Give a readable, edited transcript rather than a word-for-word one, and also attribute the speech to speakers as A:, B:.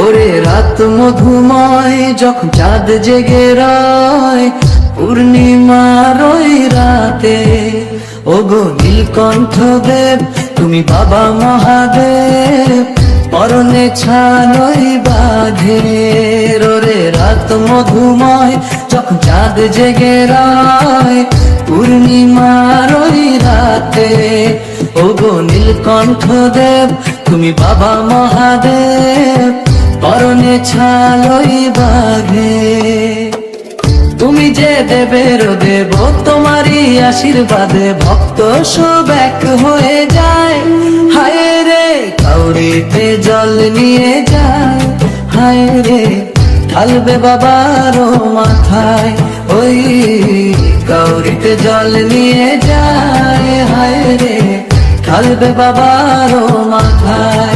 A: ওরে রাত মধুময় যখন চাঁদ জেগে রয় পূর্ণিমার ওই রাতে, ওগো নীলকণ্ঠ দেব তুমি বাবা মহাদেব, পরনে ছালই বাঁধে। ওরে রাত মধুময় যখন চাঁদ জেগে রয় পূর্ণিমার ওই রাতে, ওগো নীলকণ্ঠ দেব তুমি বাবা মহাদেব, পরনে ছালই বাঁধে। তুমি যে দেবের দেব, তোমারই আশীর্বাদে ভক্ত সব এক হয়ে যায়। হায় রে কাউরিতে জল নিয়ে যায়, হায় রে ঢালবে বাবার মাথায়, ওই কাউরিতে জল নিয়ে যায়, হায় রে ঢালবে বাবার মাথায়।